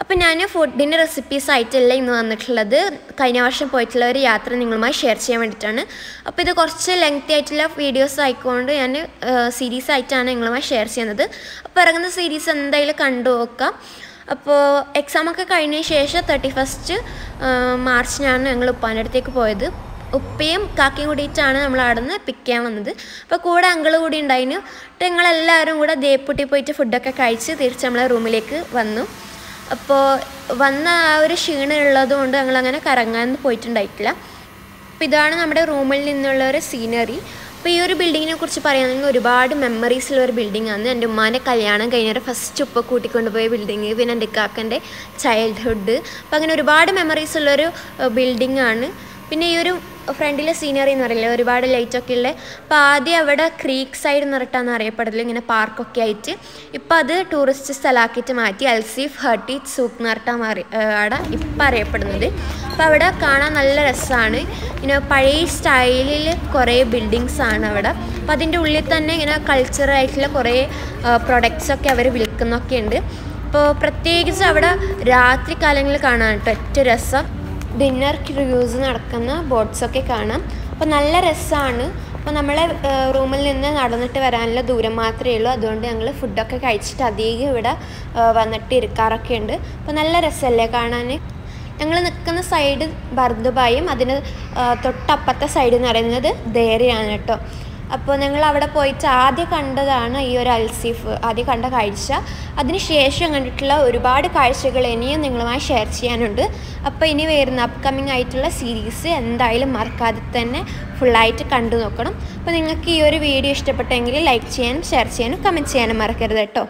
അപ്പോൾ ഞാൻ ഫുഡിൻ്റെ റെസിപ്പീസ് ആയിട്ടല്ല ഇന്ന് വന്നിട്ടുള്ളത്. കഴിഞ്ഞ വർഷം പോയിട്ടുള്ള ഒരു യാത്ര നിങ്ങളുമായി ഷെയർ ചെയ്യാൻ വേണ്ടിയിട്ടാണ്. അപ്പോൾ ഇത് കുറച്ച് ലെങ്തി ആയിട്ടുള്ള വീഡിയോസ് ആയിക്കൊണ്ട് ഞാൻ സീരീസ് ആയിട്ടാണ് നിങ്ങളുമായി ഷെയർ ചെയ്യുന്നത്. അപ്പോൾ ഇറങ്ങുന്ന സീരീസ് എന്തായാലും കണ്ടു നോക്കാം. അപ്പോൾ എക്സാമൊക്കെ കഴിഞ്ഞ ശേഷം 31 മാർച്ചിനാണ് ഞങ്ങൾ ഉപ്പാൻ്റെ അടുത്തേക്ക് പോയത്. ഉപ്പയും കാക്കയും കൂടിയിട്ടാണ് നമ്മൾ അവിടെ നിന്ന് പിക്ക് ചെയ്യാൻ വന്നത്. അപ്പോൾ കൂടെ അങ്കിൾ കൂടി ഉണ്ടായിരുന്നു. എന്നിട്ട് ഞങ്ങളെല്ലാവരും കൂടെ ദേപ്പൂട്ടി പോയിട്ട് ഫുഡൊക്കെ കഴിച്ച് തിരിച്ച് നമ്മളെ റൂമിലേക്ക് വന്നു. അപ്പോൾ വന്ന ആ ഒരു ക്ഷീണം ഉള്ളതുകൊണ്ട് ഞങ്ങളങ്ങനെ കറങ്ങാൻ പോയിട്ടുണ്ടായിട്ടില്ല. അപ്പോൾ ഇതാണ് നമ്മുടെ റൂമിൽ നിന്നുള്ള ഒരു സീനറി. അപ്പോൾ ഈ ഒരു ബിൽഡിങ്ങിനെ കുറിച്ച് പറയുകയാണെങ്കിൽ ഒരുപാട് മെമ്മറീസുള്ളൊരു ബിൽഡിങ്ങാണ്. എൻ്റെ ഉമ്മാൻ്റെ കല്യാണം കഴിഞ്ഞാൽ ഫസ്റ്റ് ഉപ്പ കൂട്ടിക്കൊണ്ടുപോയ ബിൽഡിങ്, പിന്നെ എൻ്റെ കാക്കൻ്റെ ചൈൽഡ്ഹുഡ്. അപ്പോൾ അങ്ങനെ ഒരുപാട് മെമ്മറീസുള്ളൊരു ബിൽഡിങ്ങാണ്. പിന്നെ ഈ ഒരു ഫ്രണ്ടിലെ സീനറി എന്ന് പറയില്ലേ, ഒരുപാട് ലൈറ്റൊക്കെ ഉള്ളത്. അപ്പോൾ ആദ്യം അവിടെ ക്രീക്ക് സൈഡ് എന്ന് പറഞ്ഞിട്ടാണ് അറിയപ്പെടുന്നത്, ഇങ്ങനെ പാർക്കൊക്കെ ആയിട്ട്. ഇപ്പോൾ അത് ടൂറിസ്റ്റ് സ്ഥലമാക്കിയിട്ട് മാറ്റി അൽസീഫ് ഹർട്ടീറ്റ് സൂക്ക് എന്ന് പറഞ്ഞിട്ടാണ് അവിടെ ഇപ്പം അറിയപ്പെടുന്നത്. അപ്പോൾ അവിടെ കാണാൻ നല്ല രസമാണ്. ഇങ്ങനെ പഴയ സ്റ്റൈലിൽ കുറേ ബിൽഡിങ്സാണ് അവിടെ. അപ്പോൾ അതിൻ്റെ ഉള്ളിൽ തന്നെ ഇങ്ങനെ കൾച്ചറായിട്ടുള്ള കുറേ പ്രൊഡക്ട്സൊക്കെ അവർ വിൽക്കുന്നൊക്കെ ഉണ്ട്. അപ്പോൾ പ്രത്യേകിച്ച് അവിടെ രാത്രി കാലങ്ങളിൽ കാണാൻ കേട്ടോ ഏറ്റവും രസം. ഡിന്നർ ക്രൂസ് നടക്കുന്ന ബോട്ട്സൊക്കെ കാണാം. അപ്പോൾ നല്ല രസമാണ്. അപ്പോൾ നമ്മളെ റൂമിൽ നിന്ന് നടന്നിട്ട് വരാനുള്ള ദൂരം മാത്രമേ ഉള്ളൂ. അതുകൊണ്ട് ഞങ്ങൾ ഫുഡൊക്കെ കഴിച്ചിട്ട് അധികം ഇവിടെ വന്നിട്ട് ഇരിക്കാറൊക്കെ ഉണ്ട്. അപ്പോൾ നല്ല രസമല്ലേ കാണാൻ. ഞങ്ങൾ നിൽക്കുന്ന സൈഡ് ബർദുബായും അതിന് തൊട്ടപ്പുറത്തെ സൈഡ് എന്ന് പറയുന്നത് ദേരയാണ് കേട്ടോ. അപ്പോൾ ഞങ്ങൾ അവിടെ പോയിട്ട് ആദ്യം കണ്ടതാണ് ഈ ഒരു അൽസീഫ്, ആദ്യം കണ്ട കാഴ്ച. അതിന് ശേഷം കണ്ടിട്ടുള്ള ഒരുപാട് കാഴ്ചകൾ ഇനിയും നിങ്ങളുമായി ഷെയർ ചെയ്യാനുണ്ട്. അപ്പോൾ ഇനി വരുന്ന അപ്കമിങ് ആയിട്ടുള്ള സീരീസ് എന്തായാലും മറക്കാതെ തന്നെ ഫുള്ളായിട്ട് കണ്ടു നോക്കണം. അപ്പോൾ നിങ്ങൾക്ക് ഈ ഒരു വീഡിയോ ഇഷ്ടപ്പെട്ടെങ്കിൽ ലൈക്ക് ചെയ്യാനും ഷെയർ ചെയ്യാനും കമൻറ്റ് ചെയ്യാനും മറക്കരുത് കേട്ടോ.